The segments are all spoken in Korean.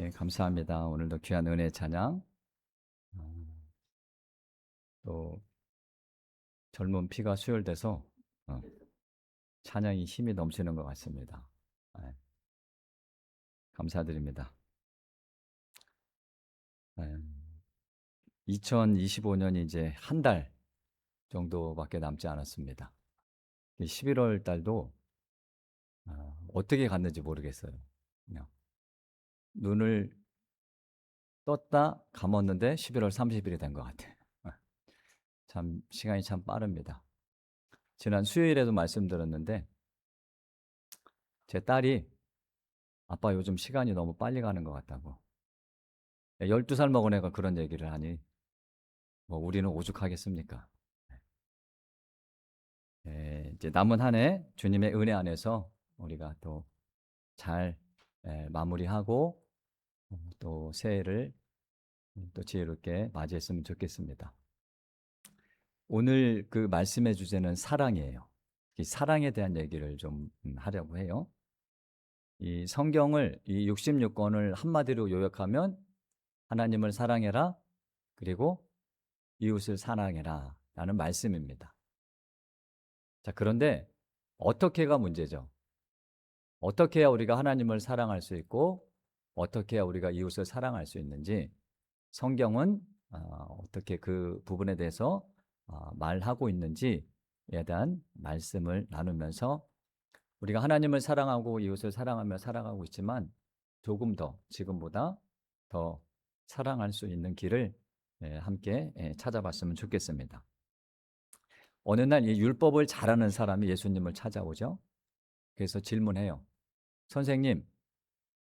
네, 감사합니다. 오늘도 귀한 은혜 찬양, 또 젊은 피가 수혈돼서 어, 찬양이 힘이 넘치는 것 같습니다. 네, 감사드립니다. 2025년이 이제 한 달 정도밖에 남지 않았습니다. 11월 달도 어떻게 갔는지 모르겠어요. 그냥 눈을 떴다 감았는데 11월 30일이 된 것 같아요. 참 시간이 참 빠릅니다. 지난 수요일에도 말씀드렸는데 제 딸이 아빠 요즘 시간이 너무 빨리 가는 것 같다고. 12살 먹은 애가 그런 얘기를 하니 뭐 우리는 오죽하겠습니까? 이제 남은 한 해 주님의 은혜 안에서 우리가 또 잘 마무리하고 또 새해를 또 지혜롭게 맞이했으면 좋겠습니다. 오늘 그 말씀의 주제는 사랑이에요. 이 사랑에 대한 얘기를 좀 하려고 해요. 이 성경을 이 66권을 한마디로 요약하면 하나님을 사랑해라, 그리고 이웃을 사랑해라 라는 말씀입니다. 자, 그런데 어떻게가 문제죠. 어떻게 해야 우리가 하나님을 사랑할 수 있고 어떻게 해야 우리가 이웃을 사랑할 수 있는지 성경은 어떻게 그 부분에 대해서 말하고 있는지에 대한 말씀을 나누면서 우리가 하나님을 사랑하고 이웃을 사랑하며 살아가고 있지만 조금 더 지금보다 더 사랑할 수 있는 길을 함께 찾아봤으면 좋겠습니다. 어느 날 이 율법을 잘하는 사람이 예수님을 찾아오죠. 그래서 질문해요. 선생님,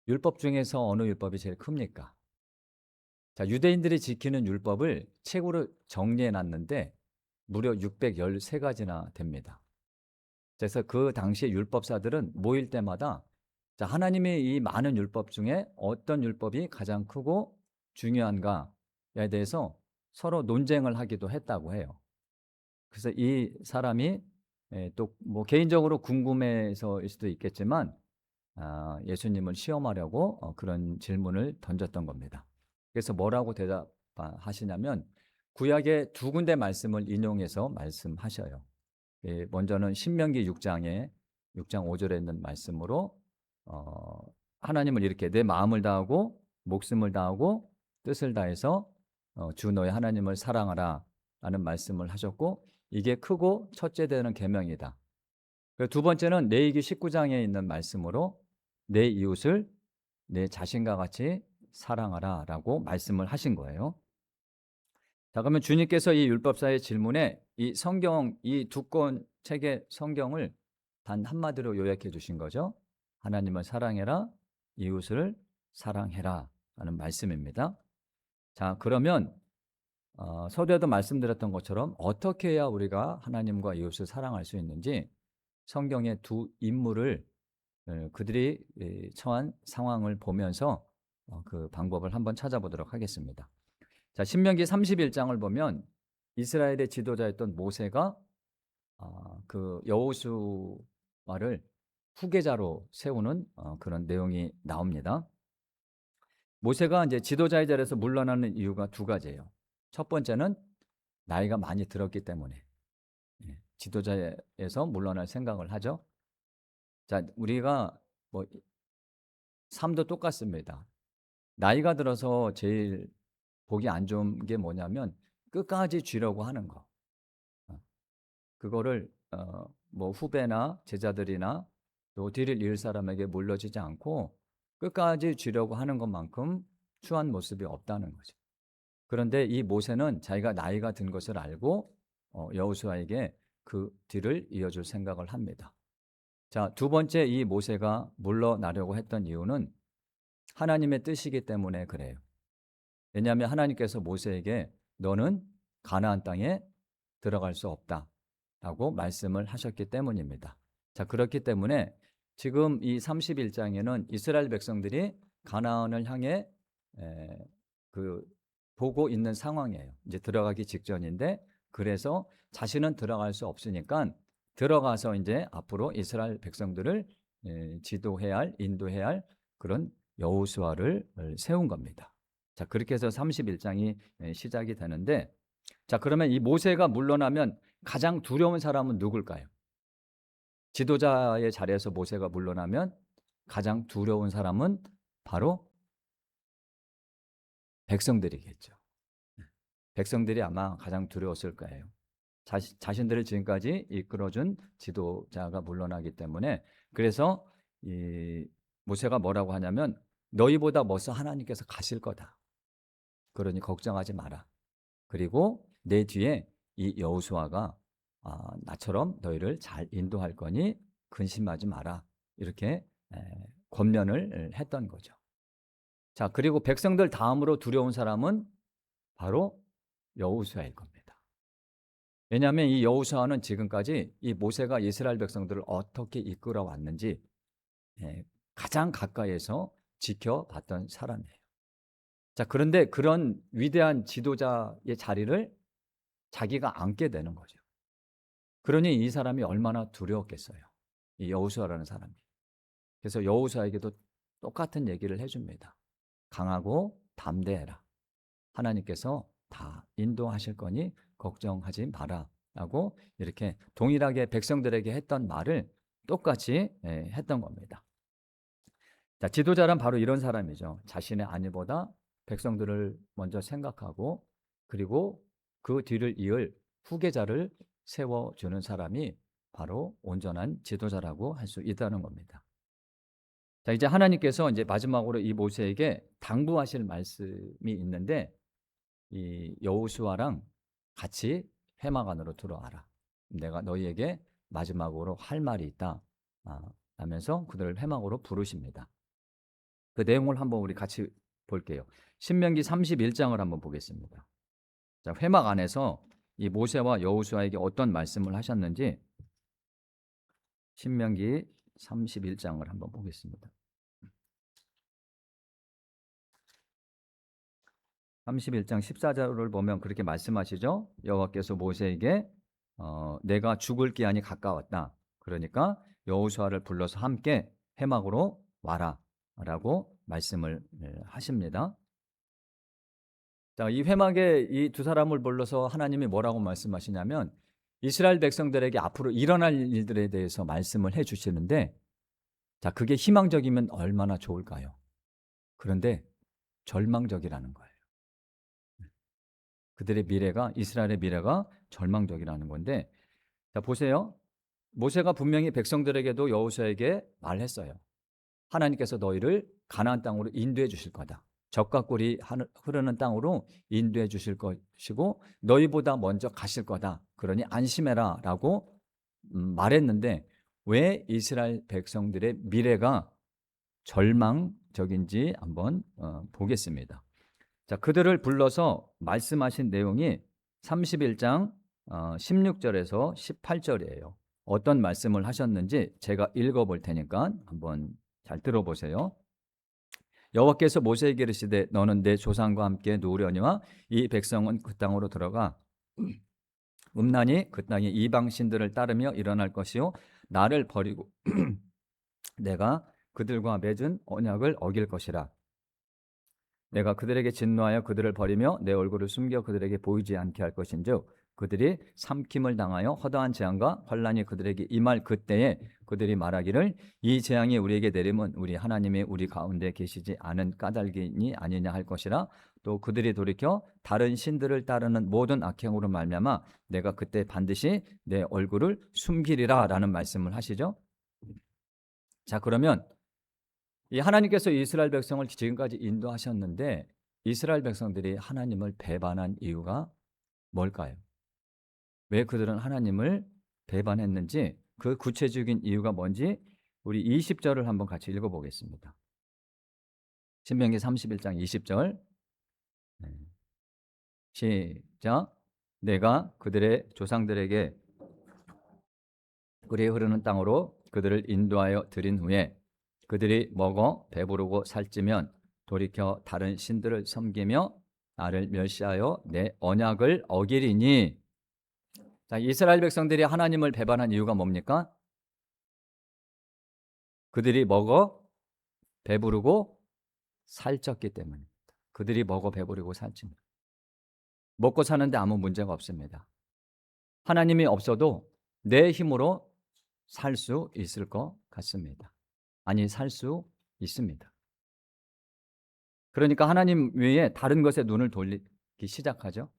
율법 중에서 어느 율법이 제일 큽니까? 자, 유대인들이 지키는 율법을 책으로 정리해 놨는데 무려 613가지나 됩니다. 그래서 그 당시에 율법사들은 모일 때마다 자, 하나님의 이 많은 율법 중에 어떤 율법이 가장 크고 중요한가에 대해서 서로 논쟁을 하기도 했다고 해요. 그래서 이 사람이 또 뭐 개인적으로 궁금해서일 수도 있겠지만 예수님을 시험하려고 그런 질문을 던졌던 겁니다. 그래서 뭐라고 대답하시냐면 구약의 두 군데 말씀을 인용해서 말씀하셔요. 먼저는 신명기 6장 5절에 있는 말씀으로 하나님을 이렇게 내 마음을 다하고 목숨을 다하고 뜻을 다해서 주 너의 하나님을 사랑하라 라는 말씀을 하셨고 이게 크고 첫째 되는 계명이다. 두 번째는 레위기 19장에 있는 말씀으로 내 이웃을 내 자신과 같이 사랑하라 라고 말씀을 하신 거예요. 자, 그러면 주님께서 이 율법사의 질문에 이 성경, 이 두 권 책의 성경을 단 한마디로 요약해 주신 거죠. 하나님을 사랑해라, 이웃을 사랑해라 라는 말씀입니다. 자, 그러면 서두에도 말씀드렸던 것처럼 어떻게 해야 우리가 하나님과 이웃을 사랑할 수 있는지 성경의 두 인물을 그들이 처한 상황을 보면서 그 방법을 한번 찾아보도록 하겠습니다. 자, 신명기 31장을 보면 이스라엘의 지도자였던 모세가 그 여호수아를 후계자로 세우는 그런 내용이 나옵니다. 모세가 이제 지도자의 자리에서 물러나는 이유가 두 가지예요. 첫 번째는 나이가 많이 들었기 때문에 지도자에서 물러날 생각을 하죠. 자, 우리가 뭐 삶도 똑같습니다. 나이가 들어서 제일 보기 안 좋은 게 뭐냐면 끝까지 쥐려고 하는 거. 그거를 뭐 후배나 제자들이나 또 뒤를 이을 사람에게 물려지지 않고 끝까지 쥐려고 하는 것만큼 추한 모습이 없다는 거죠. 그런데 이 모세는 자기가 나이가 든 것을 알고 여호수아에게 그 뒤를 이어줄 생각을 합니다. 자, 두 번째 이 모세가 물러나려고 했던 이유는 하나님의 뜻이기 때문에 그래요. 왜냐하면 하나님께서 모세에게 너는 가나안 땅에 들어갈 수 없다라고 말씀을 하셨기 때문입니다. 자, 그렇기 때문에 지금 이 31장에는 이스라엘 백성들이 가나안을 향해 그 보고 있는 상황이에요. 이제 들어가기 직전인데 그래서 자신은 들어갈 수 없으니까 들어가서 이제 앞으로 이스라엘 백성들을 지도해야 할, 인도해야 할 그런 여호수아를 세운 겁니다. 자, 그렇게 해서 31장이 시작이 되는데, 자, 그러면 이 모세가 물러나면 가장 두려운 사람은 누굴까요? 지도자의 자리에서 모세가 물러나면 가장 두려운 사람은 바로 백성들이겠죠. 백성들이 아마 가장 두려웠을 거예요. 자신들을 지금까지 이끌어준 지도자가 물러나기 때문에. 그래서 이 모세가 뭐라고 하냐면 너희보다 먼저 하나님께서 가실 거다. 그러니 걱정하지 마라. 그리고 내 뒤에 이 여호수아가 나처럼 너희를 잘 인도할 거니 근심하지 마라. 이렇게 권면을 했던 거죠. 자, 그리고 백성들 다음으로 두려운 사람은 바로 여호수아일 겁니다. 왜냐하면 이 여호수아는 지금까지 이 모세가 이스라엘 백성들을 어떻게 이끌어 왔는지 가장 가까이에서 지켜봤던 사람이에요. 자, 그런데 그런 위대한 지도자의 자리를 자기가 앉게 되는 거죠. 그러니 이 사람이 얼마나 두려웠겠어요. 이 여호수아라는 사람이. 그래서 여호수아에게도 똑같은 얘기를 해줍니다. 강하고 담대해라. 하나님께서 다 인도하실 거니 걱정하지 마라. 라고 이렇게 동일하게 백성들에게 했던 말을 똑같이 했던 겁니다. 자, 지도자란 바로 이런 사람이죠. 자신의 안위보다 백성들을 먼저 생각하고 그리고 그 뒤를 이을 후계자를 세워주는 사람이 바로 온전한 지도자라고 할 수 있다는 겁니다. 자, 이제 하나님께서 이제 마지막으로 이 모세에게 당부하실 말씀이 있는데, 이 여호수아랑 같이 회막 안으로 들어와라. 내가 너희에게 마지막으로 할 말이 있다. 하면서 그들을 회막으로 부르십니다. 그 내용을 한번 우리 같이 볼게요. 신명기 31장을 한번 보겠습니다. 자, 회막 안에서 이 모세와 여호수아에게 어떤 말씀을 하셨는지 신명기 31장을 한번 보겠습니다. 31장 14절을 보면 그렇게 말씀하시죠. 여호와께서 모세에게 내가 죽을 기한이 가까웠다. 그러니까 여호수아를 불러서 함께 회막으로 와라 라고 말씀을 하십니다. 자, 이 회막에 이 두 사람을 불러서 하나님이 뭐라고 말씀하시냐면 이스라엘 백성들에게 앞으로 일어날 일들에 대해서 말씀을 해 주시는데, 자, 그게 희망적이면 얼마나 좋을까요? 그런데 절망적이라는 거예요. 그들의 미래가, 이스라엘의 미래가 절망적이라는 건데, 자, 보세요. 모세가 분명히 백성들에게도 여호수아에게 말했어요. 하나님께서 너희를 가나안 땅으로 인도해 주실 거다. 젖과 꿀이 흐르는 땅으로 인도해 주실 것이고 너희보다 먼저 가실 거다. 그러니 안심해라 라고 말했는데, 왜 이스라엘 백성들의 미래가 절망적인지 한번 보겠습니다. 자, 그들을 불러서 말씀하신 내용이 31장 16절에서 18절이에요. 어떤 말씀을 하셨는지 제가 읽어볼 테니까 한번 잘 들어보세요. 여호와께서 모세에게 이르시되 너는 내 조상과 함께 누우려니와 이 백성은 그 땅으로 들어가 음란이 그 땅의 이방 신들을 따르며 일어날 것이요 나를 버리고 내가 그들과 맺은 언약을 어길 것이라. 내가 그들에게 진노하여 그들을 버리며 내 얼굴을 숨겨 그들에게 보이지 않게 할 것인즉 그들이 삼킴을 당하여 허다한 재앙과 환란이 그들에게 임할 그때에 그들이 말하기를 이 재앙이 우리에게 내리면 우리 하나님이 우리 가운데 계시지 않은 까닭이니 아니냐 할 것이라. 또 그들이 돌이켜 다른 신들을 따르는 모든 악행으로 말미암아 내가 그때 반드시 내 얼굴을 숨기리라 라는 말씀을 하시죠. 자, 그러면 이 하나님께서 이스라엘 백성을 지금까지 인도하셨는데 이스라엘 백성들이 하나님을 배반한 이유가 뭘까요? 왜 그들은 하나님을 배반했는지 그 구체적인 이유가 뭔지 우리 20절을 한번 같이 읽어보겠습니다. 신명기 31장 20절 시작. 내가 그들의 조상들에게 꿀이 흐르는 땅으로 그들을 인도하여 드린 후에 그들이 먹어 배부르고 살찌면 돌이켜 다른 신들을 섬기며 나를 멸시하여 내 언약을 어기리니. 자, 이스라엘 백성들이 하나님을 배반한 이유가 뭡니까? 그들이 먹어 배부르고 살쪘기 때문입니다. 그들이 먹어 배부르고 살찝니다. 먹고 사는데 아무 문제가 없습니다. 하나님이 없어도 내 힘으로 살 수 있을 것 같습니다. 아니, 살 수 있습니다. 그러니까 하나님 외에 다른 것에 눈을 돌리기 시작하죠.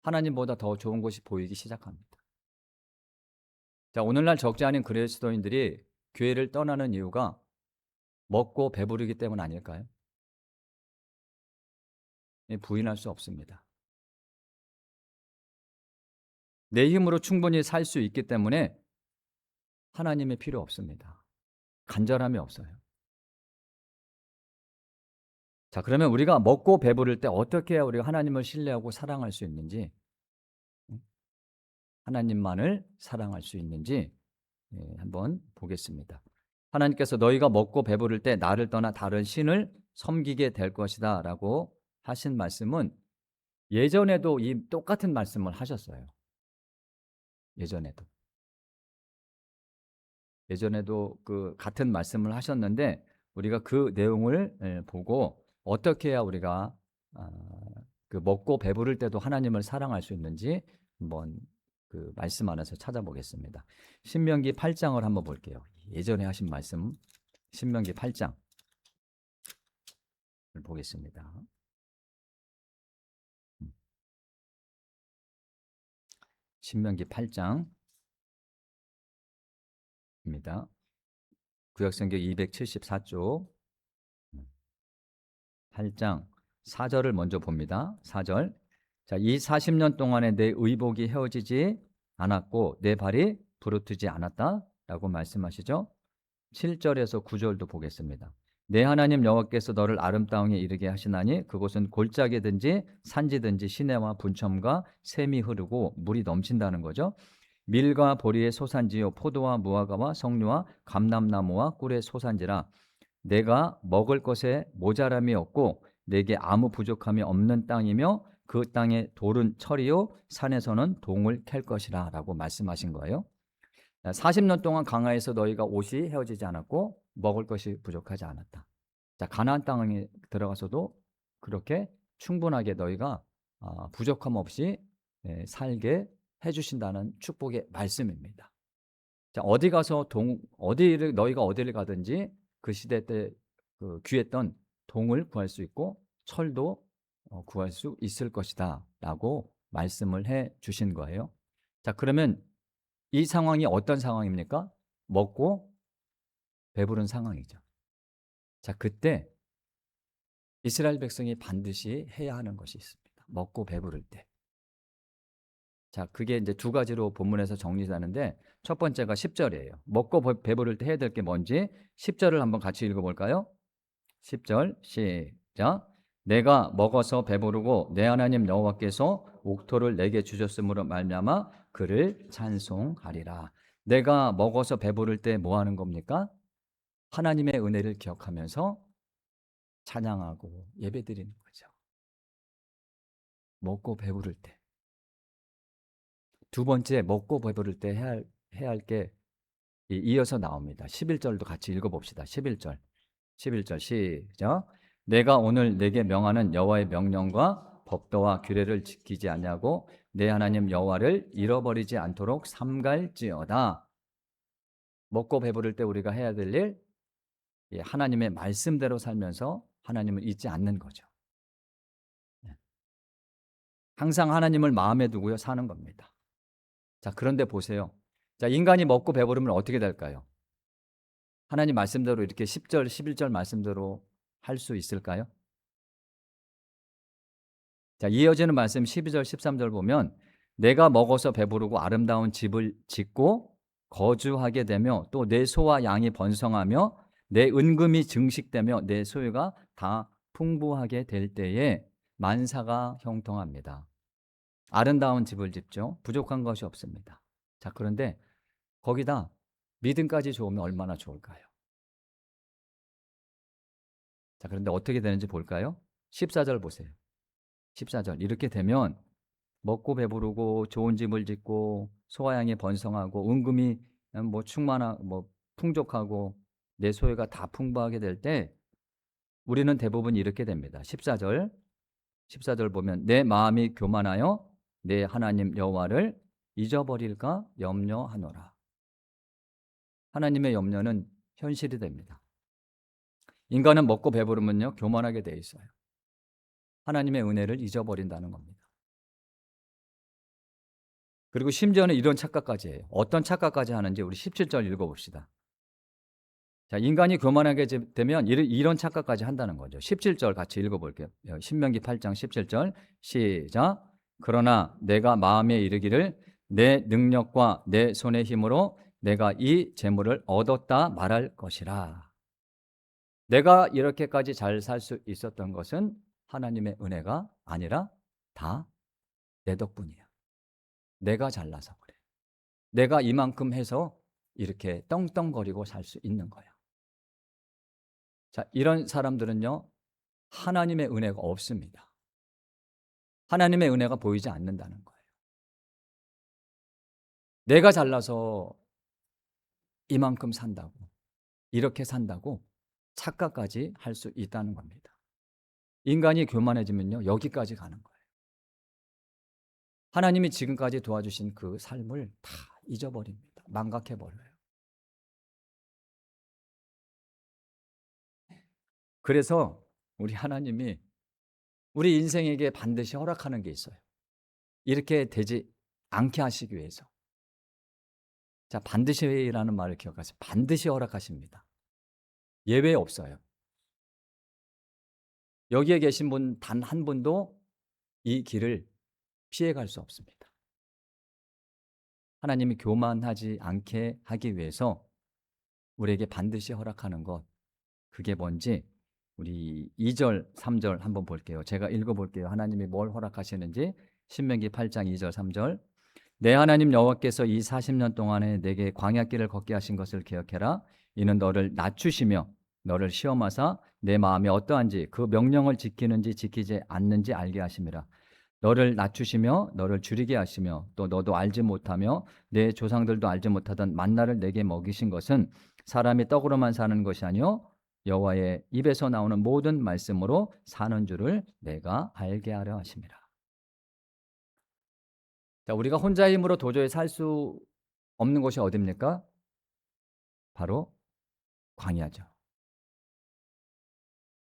하나님보다 더 좋은 것이 보이기 시작합니다. 자, 오늘날 적지 않은 그리스도인들이 교회를 떠나는 이유가 먹고 배부르기 때문 아닐까요? 부인할 수 없습니다. 내 힘으로 충분히 살 수 있기 때문에 하나님이 필요 없습니다. 간절함이 없어요. 자, 그러면 우리가 먹고 배부를 때 어떻게 해야 우리가 하나님을 신뢰하고 사랑할 수 있는지, 하나님만을 사랑할 수 있는지 한번 보겠습니다. 하나님께서 너희가 먹고 배부를 때 나를 떠나 다른 신을 섬기게 될 것이다 라고 하신 말씀은 예전에도 이 똑같은 말씀을 하셨어요. 예전에도 그 같은 말씀을 하셨는데 우리가 그 내용을 보고 어떻게 해야 우리가 그 먹고 배부를 때도 하나님을 사랑할 수 있는지 한번 그 말씀 안에서 찾아보겠습니다. 신명기 8장을 한번 볼게요. 예전에 하신 말씀 신명기 8장을 보겠습니다. 신명기 8장입니다. 구약성경 274쪽 8장 4절을 먼저 봅니다. 4절. 자, 이 40년 동안에 내 의복이 헤어지지 않았고 내 발이 부르트지 않았다라고 말씀하시죠. 7절에서 9절도 보겠습니다. 내 하나님 여호와께서 너를 아름다움에 이르게 하시나니 그곳은 골짜기든지 산지든지 시내와 분첨과 샘이 흐르고 물이 넘친다는 거죠. 밀과 보리의 소산지요 포도와 무화과와 석류와 감람나무와 꿀의 소산지라. 내가 먹을 것에 모자람이 없고 내게 아무 부족함이 없는 땅이며 그 땅의 돌은 철이요 산에서는 동을 캘 것이라 라고 말씀하신 거예요. 40년 동안 강하에서 너희가 옷이 헤어지지 않았고 먹을 것이 부족하지 않았다. 자, 가나안 땅에 들어가서도 그렇게 충분하게 너희가 부족함 없이 살게 해주신다는 축복의 말씀입니다. 자, 어디 가서 너희가 어디를 가든지 그 시대 때 귀했던 동을 구할 수 있고 철도 구할 수 있을 것이다 라고 말씀을 해 주신 거예요. 자, 그러면 이 상황이 어떤 상황입니까? 먹고 배부른 상황이죠. 자, 그때 이스라엘 백성이 반드시 해야 하는 것이 있습니다. 먹고 배부를 때. 자, 그게 이제 두 가지로 본문에서 정리되는데 첫 번째가 10절이에요. 먹고 배부를 때 해야 될 게 뭔지 10절을 한번 같이 읽어볼까요? 10절 시작. 내가 먹어서 배부르고 내 하나님 여호와께서 옥토를 내게 주셨으므로 말미암아 그를 찬송하리라. 내가 먹어서 배부를 때 뭐 하는 겁니까? 하나님의 은혜를 기억하면서 찬양하고 예배드리는 거죠. 먹고 배부를 때. 두 번째, 먹고 배부를 때 해야 할 게 이어서 나옵니다. 11절도 같이 읽어봅시다. 11절 시작. 내가 오늘 내게 명하는 여호와의 명령과 법도와 규례를 지키지 아니하고 내 하나님 여호와를 잃어버리지 않도록 삼갈지어다. 먹고 배부를 때 우리가 해야 될 일, 하나님의 말씀대로 살면서 하나님을 잊지 않는 거죠. 항상 하나님을 마음에 두고요 사는 겁니다. 자, 그런데 보세요. 자, 인간이 먹고 배부르면 어떻게 될까요? 하나님 말씀대로 이렇게 10절, 11절 말씀대로 할 수 있을까요? 자, 이어지는 말씀 12절, 13절 보면 내가 먹어서 배부르고 아름다운 집을 짓고 거주하게 되며 또 내 소와 양이 번성하며 내 은금이 증식되며 내 소유가 다 풍부하게 될 때에 만사가 형통합니다. 아름다운 집을 짓죠. 부족한 것이 없습니다. 자, 그런데 거기다 믿음까지 좋으면 얼마나 좋을까요? 자, 그런데 어떻게 되는지 볼까요? 14절 보세요. 14절 이렇게 되면 먹고 배부르고 좋은 집을 짓고 소와 양이 번성하고 은금이 뭐 충만하고 뭐 풍족하고 내 소유가 다 풍부하게 될 때 우리는 대부분 이렇게 됩니다. 14절 보면 내 마음이 교만하여 내 하나님 여호와를 잊어버릴까 염려하노라. 하나님의 염려는 현실이 됩니다. 인간은 먹고 배부르면요 교만하게 돼 있어요. 하나님의 은혜를 잊어버린다는 겁니다. 그리고 심지어는 이런 착각까지 해요. 어떤 착각까지 하는지 우리 17절 읽어봅시다. 자, 인간이 교만하게 되면 이런 착각까지 한다는 거죠. 17절 같이 읽어볼게요. 신명기 8장 17절 시작. 그러나 내가 마음에 이르기를 내 능력과 내 손의 힘으로 내가 이 재물을 얻었다 말할 것이라. 내가 이렇게까지 잘 살 수 있었던 것은 하나님의 은혜가 아니라 다 내 덕분이야. 내가 잘나서 그래. 내가 이만큼 해서 이렇게 떵떵거리고 살 수 있는 거야. 자, 이런 사람들은요, 하나님의 은혜가 없습니다. 하나님의 은혜가 보이지 않는다는 거예요. 내가 잘나서 이만큼 산다고, 이렇게 산다고 착각까지 할 수 있다는 겁니다. 인간이 교만해지면요, 여기까지 가는 거예요. 하나님이 지금까지 도와주신 그 삶을 다 잊어버립니다. 망각해버려요. 그래서 우리 하나님이 우리 인생에게 반드시 허락하는 게 있어요. 이렇게 되지 않게 하시기 위해서. 자, 반드시라는 말을 기억하세요. 반드시 허락하십니다. 예외 없어요. 여기에 계신 분 단 한 분도 이 길을 피해갈 수 없습니다. 하나님이 교만하지 않게 하기 위해서 우리에게 반드시 허락하는 것, 그게 뭔지 우리 2절, 3절 한번 볼게요. 제가 읽어볼게요. 하나님이 뭘 허락하시는지. 신명기 8장 2절, 3절. 내 하나님 여호와께서 이 40년 동안에 내게 광야길을 걷게 하신 것을 기억해라. 이는 너를 낮추시며 너를 시험하사 내 마음이 어떠한지 그 명령을 지키는지 지키지 않는지 알게 하심이라. 너를 낮추시며 너를 줄이게 하시며 또 너도 알지 못하며 내 조상들도 알지 못하던 만나를 내게 먹이신 것은 사람이 떡으로만 사는 것이 아니요 여호와의 입에서 나오는 모든 말씀으로 사는 줄을 내가 알게 하려 하심이라. 자, 우리가 혼자의 힘으로 도저히 살 수 없는 곳이 어디입니까? 바로 광야죠.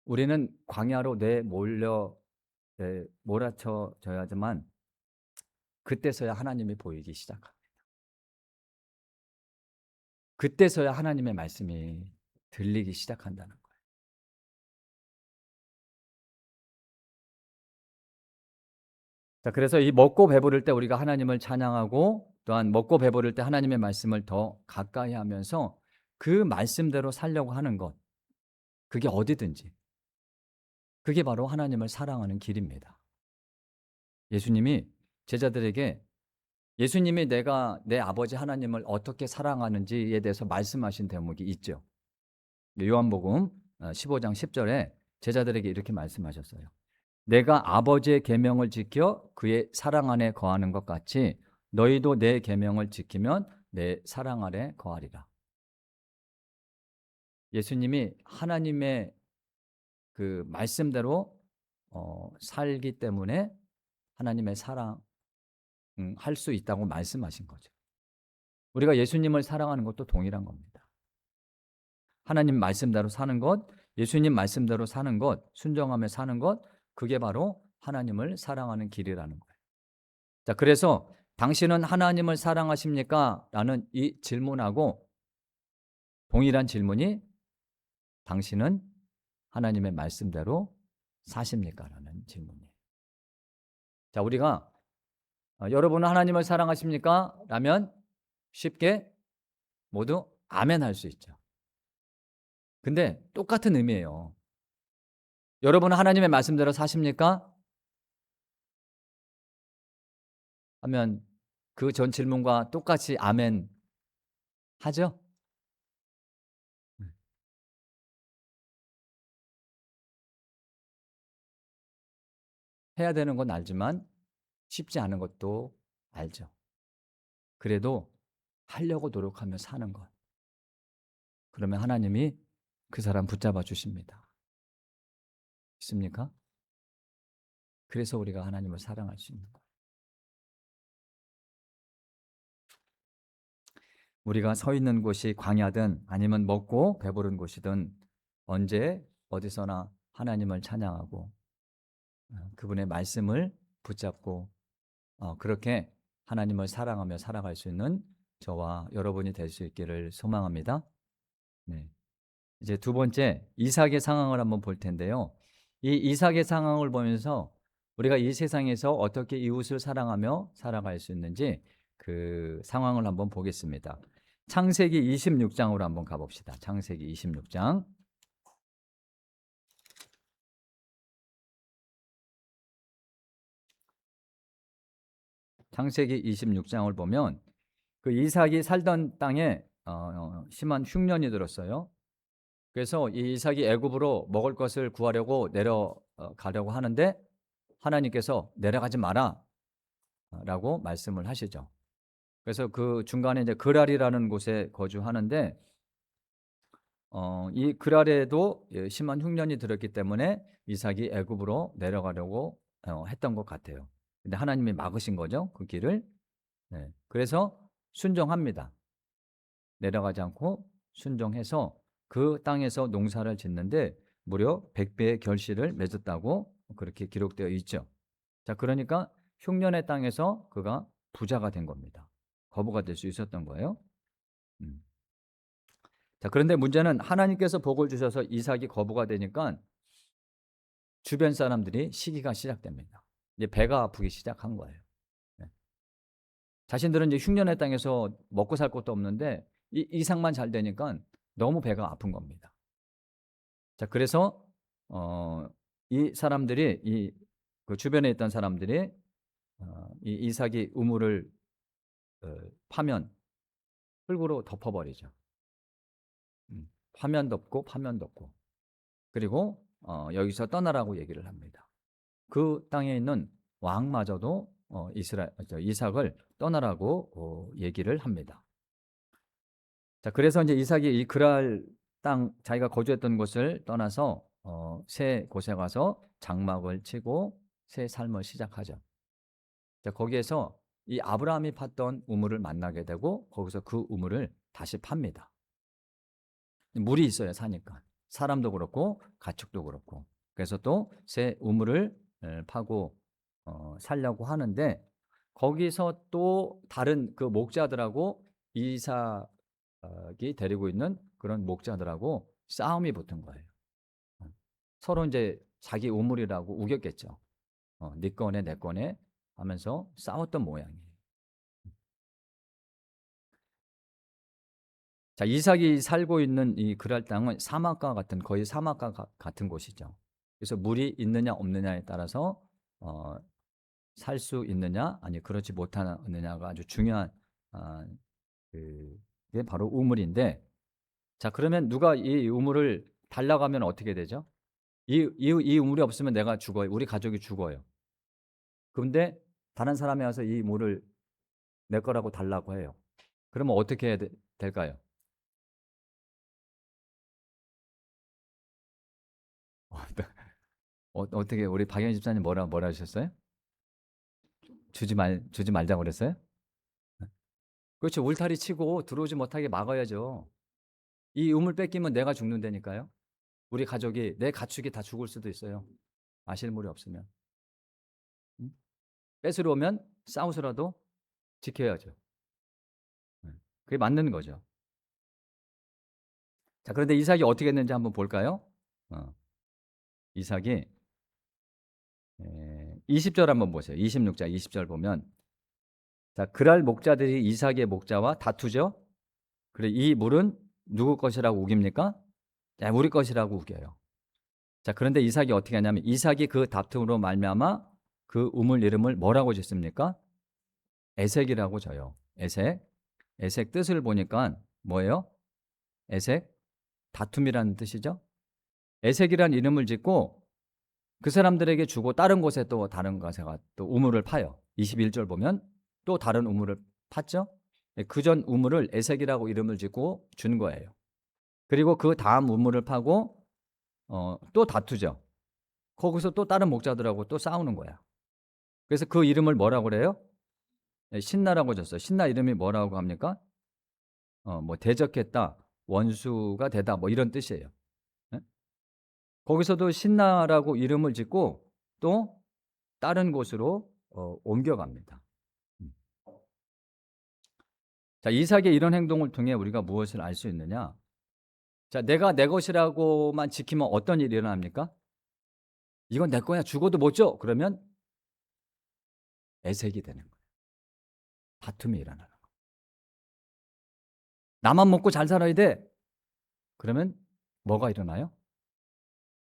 우리는 광야로 몰아쳐져야지만 그때서야 하나님이 보이기 시작합니다. 그때서야 하나님의 말씀이 들리기 시작한다는 거예요. 자, 그래서 이 먹고 배부를 때 우리가 하나님을 찬양하고 또한 먹고 배부를 때 하나님의 말씀을 더 가까이 하면서 그 말씀대로 살려고 하는 것, 그게 어디든지 그게 바로 하나님을 사랑하는 길입니다. 예수님이 제자들에게 예수님이 내가 내 아버지 하나님을 어떻게 사랑하는지에 대해서 말씀하신 대목이 있죠. 요한복음 15장 10절에 제자들에게 이렇게 말씀하셨어요. 내가 아버지의 계명을 지켜 그의 사랑 안에 거하는 것 같이 너희도 내 계명을 지키면 내 사랑 안에 거하리라. 예수님이 하나님의 그 말씀대로 살기 때문에 하나님의 사랑 할 수 있다고 말씀하신 거죠. 우리가 예수님을 사랑하는 것도 동일한 겁니다. 하나님 말씀대로 사는 것, 예수님 말씀대로 사는 것, 순종하며 사는 것, 그게 바로 하나님을 사랑하는 길이라는 거예요. 자, 그래서 당신은 하나님을 사랑하십니까? 라는 이 질문하고 동일한 질문이 당신은 하나님의 말씀대로 사십니까? 라는 질문이에요. 자, 우리가 여러분은 하나님을 사랑하십니까? 라면 쉽게 모두 아멘 할 수 있죠. 근데 똑같은 의미예요. 여러분은 하나님의 말씀대로 사십니까? 하면 그 전 질문과 똑같이 아멘 하죠? 해야 되는 건 알지만 쉽지 않은 것도 알죠. 그래도 하려고 노력하며 사는 것. 그러면 하나님이 그 사람 붙잡아 주십니다. 믿습니까? 그래서 우리가 하나님을 사랑할 수 있는 거예요. 우리가 서 있는 곳이 광야든 아니면 먹고 배부른 곳이든 언제 어디서나 하나님을 찬양하고 그분의 말씀을 붙잡고 그렇게 하나님을 사랑하며 살아갈 수 있는 저와 여러분이 될 수 있기를 소망합니다. 네. 이제 두 번째 이삭의 상황을 한번 볼 텐데요. 이 이삭의 상황을 보면서 우리가 이 세상에서 어떻게 이웃을 사랑하며 살아갈 수 있는지 그 상황을 한번 보겠습니다. 창세기 26장으로 한번 가봅시다. 창세기 26장. 창세기 26장을 보면 그 이삭이 살던 땅에 심한 흉년이 들었어요. 그래서 이 이삭이 애굽으로 먹을 것을 구하려고 내려가려고 하는데 하나님께서 내려가지 마라 라고 말씀을 하시죠. 그래서 그 중간에 이제 그랄이라는 곳에 거주하는데 이 그랄에도 심한 흉년이 들었기 때문에 이삭이 애굽으로 내려가려고 했던 것 같아요. 근데 하나님이 막으신 거죠, 그 길을. 네. 그래서 순종합니다. 내려가지 않고 순종해서 그 땅에서 농사를 짓는데 무려 100배의 결실을 맺었다고 그렇게 기록되어 있죠. 자, 그러니까 흉년의 땅에서 그가 부자가 된 겁니다. 거부가 될 수 있었던 거예요. 자, 그런데 문제는 하나님께서 복을 주셔서 이삭이 거부가 되니까 주변 사람들이 시기가 시작됩니다. 이제 배가 아프기 시작한 거예요. 네. 자신들은 이제 흉년의 땅에서 먹고 살 것도 없는데 이 이삭만 잘 되니까 너무 배가 아픈 겁니다. 자, 그래서 이 사람들이 그 주변에 있던 사람들이 이 이삭이 우물을 파면 흙으로 덮어버리죠. 파면 덮고 파면 덮고 그리고 여기서 떠나라고 얘기를 합니다. 그 땅에 있는 왕마저도 이삭을 떠나라고 얘기를 합니다. 자, 그래서 이제 이삭이 이 그랄 땅 자기가 거주했던 곳을 떠나서 새 곳에 가서 장막을 치고 새 삶을 시작하죠. 자, 거기에서 이 아브라함이 팠던 우물을 만나게 되고 거기서 그 우물을 다시 팝니다. 물이 있어야 사니까 사람도 그렇고 가축도 그렇고 그래서 또 새 우물을 파고 살려고 하는데 거기서 또 다른 그 목자들하고 이삭이 데리고 있는 그런 목자들하고 싸움이 붙은 거예요. 서로 이제 자기 우물이라고 우겼겠죠. 네 거네 내 거네 하면서 싸웠던 모양이에요. 자, 이삭이 살고 있는 이 그랄 땅은 사막과 같은 거의 사막과 같은 곳이죠. 그래서 물이 있느냐 없느냐에 따라서 살 수 있느냐 아니 그렇지 못하느냐가 아주 중요한 그게 바로 우물인데 자, 그러면 누가 이 우물을 달라고 하면 어떻게 되죠? 이 우물이 없으면 내가 죽어요. 우리 가족이 죽어요. 그런데 다른 사람이 와서 이 물을 내 거라고 달라고 해요. 그러면 어떻게 해야 될까요? 어떻게 우리 박영희 집사님 뭐라 하셨어요? 주지 말자고 그랬어요? 그렇죠. 울타리 치고 들어오지 못하게 막아야죠. 이 우물 뺏기면 내가 죽는다니까요. 우리 가족이 내 가축이 다 죽을 수도 있어요. 마실 물이 없으면. 뺏으러 오면 싸우서라도 지켜야죠. 그게 맞는 거죠. 자, 그런데 이삭이 어떻게 했는지 한번 볼까요? 이삭이 20절 한번 보세요. 26장 20절 보면 자, 그랄 목자들이 이삭의 목자와 다투죠. 그래 이 물은 누구 것이라고 우깁니까? 자, 우리 것이라고 우겨요. 자, 그런데 이삭이 어떻게 하냐면 이삭이 그 다툼으로 말미암아 그 우물 이름을 뭐라고 짓습니까? 에색이라고 져요. 에색. 에색 뜻을 보니까 뭐예요? 에색 다툼이라는 뜻이죠. 에색이라는 이름을 짓고 그 사람들에게 주고 다른 곳에 또 다른 곳에가 또 우물을 파요. 21절 보면 또 다른 우물을 팠죠. 그 전 우물을 에색이라고 이름을 짓고 준 거예요. 그리고 그 다음 우물을 파고 또 다투죠. 거기서 또 다른 목자들하고 또 싸우는 거야. 그래서 그 이름을 뭐라고 그래요? 예, 신나라고 줬어요. 신나 이름이 뭐라고 합니까? 뭐 대적했다, 원수가 되다, 뭐 이런 뜻이에요. 예? 거기서도 신나라고 이름을 짓고 또 다른 곳으로 옮겨갑니다. 자, 이삭의 이런 행동을 통해 우리가 무엇을 알 수 있느냐? 자, 내가 내 것이라고만 지키면 어떤 일이 일어납니까? 이건 내 거야, 죽어도 못 줘. 그러면 애색이 되는 거예요. 다툼이 일어나는 거예요. 나만 먹고 잘 살아야 돼. 그러면 뭐가 일어나요?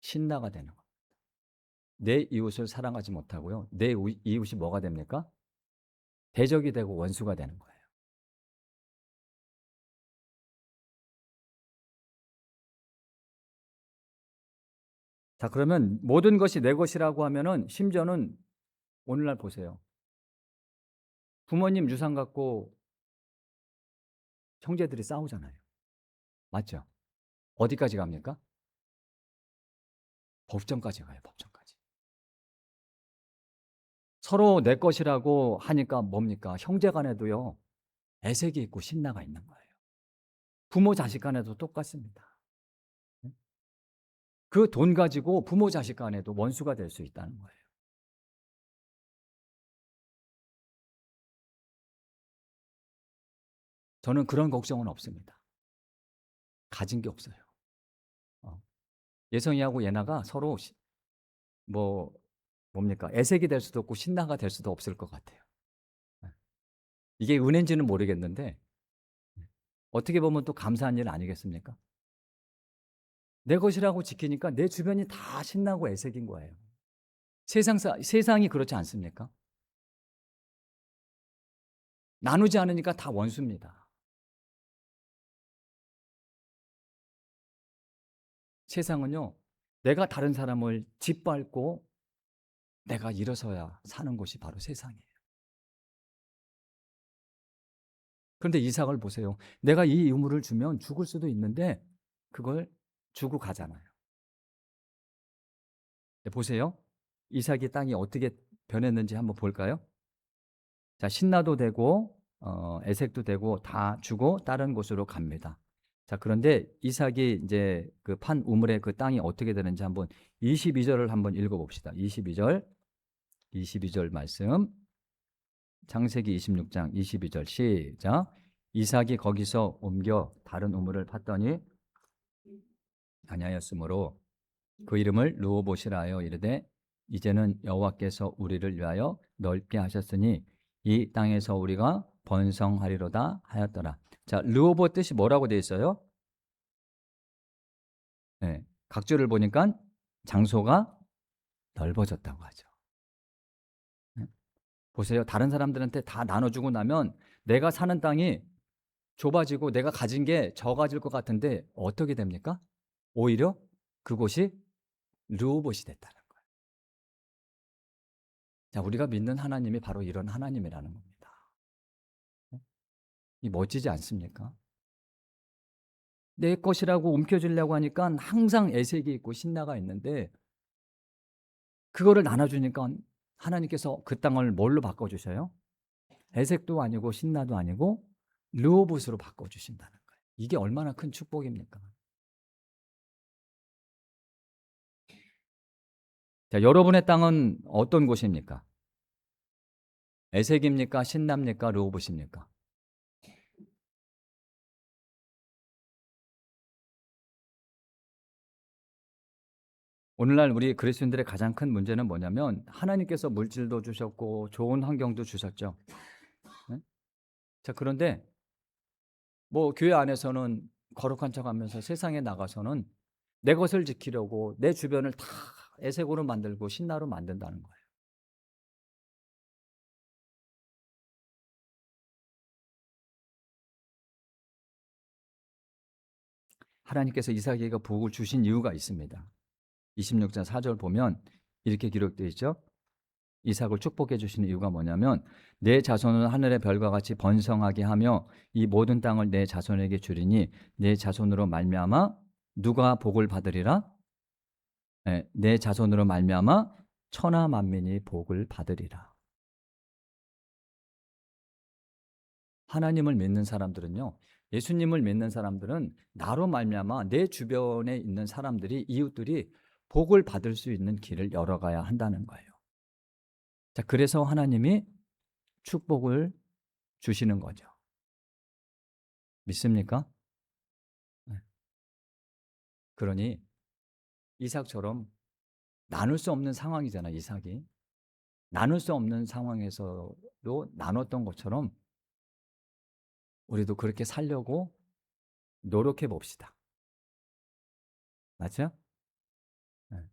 신나가 되는 거예요. 내 이웃을 사랑하지 못하고요. 내 이웃이 뭐가 됩니까? 대적이 되고 원수가 되는 거예요. 자, 그러면 모든 것이 내 것이라고 하면은 심지어는 오늘날 보세요. 부모님 유산 갖고 형제들이 싸우잖아요. 맞죠? 어디까지 갑니까? 법정까지 가요. 법정까지. 서로 내 것이라고 하니까 뭡니까? 형제 간에도요. 애색이 있고 신나가 있는 거예요. 부모 자식 간에도 똑같습니다. 그 돈 가지고 부모 자식 간에도 원수가 될 수 있다는 거예요. 저는 그런 걱정은 없습니다. 가진 게 없어요. 예성이하고 예나가 서로 뭡니까? 애색이 될 수도 없고 신나가 될 수도 없을 것 같아요. 이게 은혜인지는 모르겠는데 어떻게 보면 또 감사한 일 아니겠습니까? 내 것이라고 지키니까 내 주변이 다 신나고 애색인 거예요. 세상이 그렇지 않습니까? 나누지 않으니까 다 원수입니다. 세상은요, 내가 다른 사람을 짓밟고 내가 일어서야 사는 곳이 바로 세상이에요. 그런데 이삭을 보세요. 내가 이 유물을 주면 죽을 수도 있는데 그걸 주고 가잖아요. 보세요. 이삭이 땅이 어떻게 변했는지 한번 볼까요? 자, 신나도 되고 애색도 되고 다 주고 다른 곳으로 갑니다. 자, 그런데 이삭이 이제 그 판 우물의 그 땅이 어떻게 되는지 한번 22절을 한번 읽어 봅시다. 22절 말씀. 창세기 26장 22절 시작. 이삭이 거기서 옮겨 다른 우물을 팠더니 아니하였으므로 그 이름을 르호봇이라 하여 이르되 이제는 여호와께서 우리를 위하여 넓게 하셨으니 이 땅에서 우리가 번성하리로다 하였더라. 자, 르호봇 뜻이 뭐라고 되어 있어요? 네, 각주를 보니까 장소가 넓어졌다고 하죠. 네? 보세요. 다른 사람들한테 다 나눠주고 나면 내가 사는 땅이 좁아지고 내가 가진 게 적어질 것 같은데 어떻게 됩니까? 오히려 그곳이 르호봇이 됐다는 거예요. 자, 우리가 믿는 하나님이 바로 이런 하나님이라는 겁니다. 이 멋지지 않습니까? 내 것이라고 움켜쥐려고 하니까 항상 애색이 있고 신나가 있는데 그거를 나눠주니까 하나님께서 그 땅을 뭘로 바꿔주셔요? 애색도 아니고 신나도 아니고 르호봇으로 바꿔주신다는 거예요. 이게 얼마나 큰 축복입니까? 자, 여러분의 땅은 어떤 곳입니까? 애색입니까? 신납니까? 르호봇입니까? 오늘날 우리 그리스도인들의 가장 큰 문제는 뭐냐면 하나님께서 물질도 주셨고 좋은 환경도 주셨죠. 네? 자, 그런데 뭐 교회 안에서는 거룩한 척하면서 세상에 나가서는 내 것을 지키려고 내 주변을 다 애색으로 만들고 신나로 만든다는 거예요. 하나님께서 이삭에게 복을 주신 이유가 있습니다. 26장 4절 보면 이렇게 기록되어 있죠. 이삭을 축복해 주시는 이유가 뭐냐면 내 자손은 하늘의 별과 같이 번성하게 하며 이 모든 땅을 내 자손에게 주리니 내 자손으로 말미암아 누가 복을 받으리라? 예, 내 자손으로 말미암아 천하 만민이 복을 받으리라. 하나님을 믿는 사람들은요, 예수님을 믿는 사람들은 나로 말미암아 내 주변에 있는 사람들이, 이웃들이 복을 받을 수 있는 길을 열어가야 한다는 거예요. 자, 그래서 하나님이 축복을 주시는 거죠. 믿습니까? 네. 그러니 이삭처럼 나눌 수 없는 상황이잖아, 이삭이. 나눌 수 없는 상황에서도 나눴던 것처럼 우리도 그렇게 살려고 노력해 봅시다. 맞죠? 네.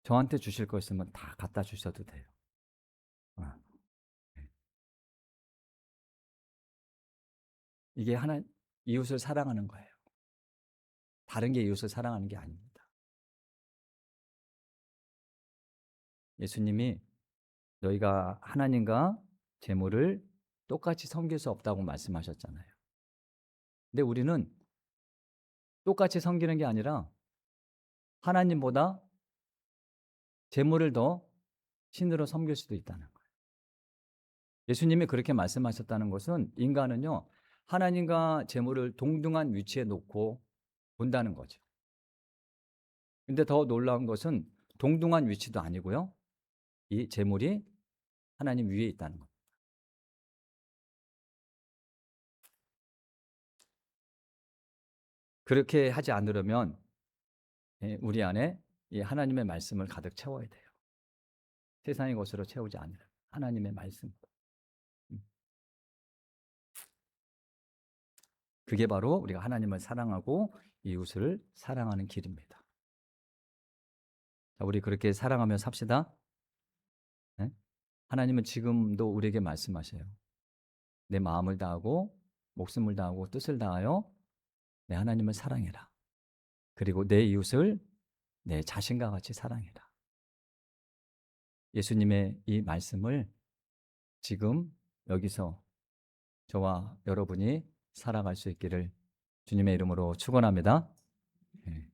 저한테 주실 거 있으면 다 갖다 주셔도 돼요. 어. 네. 이게 이웃을 사랑하는 거예요. 다른 게 이웃을 사랑하는 게 아닙니다. 예수님이 너희가 하나님과 재물을 똑같이 섬길 수 없다고 말씀하셨잖아요. 근데 우리는 똑같이 섬기는 게 아니라 하나님보다 재물을 더 신으로 섬길 수도 있다는 거예요. 예수님이 그렇게 말씀하셨다는 것은 인간은요, 하나님과 재물을 동등한 위치에 놓고 본다는 거죠. 근데 더 놀라운 것은 동등한 위치도 아니고요, 이 재물이 하나님 위에 있다는 것. 그렇게 하지 않으려면 우리 안에 이 하나님의 말씀을 가득 채워야 돼요. 세상의 것으로 채우지 않으려면 하나님의 말씀. 그게 바로 우리가 하나님을 사랑하고 이웃을 사랑하는 길입니다. 자, 우리 그렇게 사랑하며 삽시다. 네? 하나님은 지금도 우리에게 말씀하셔요. 내 마음을 다하고 목숨을 다하고 뜻을 다하여 내 하나님을 사랑해라. 그리고 내 이웃을 내 자신과 같이 사랑해라. 예수님의 이 말씀을 지금 여기서 저와 여러분이 살아갈 수 있기를 주님의 이름으로 축원합니다. 네.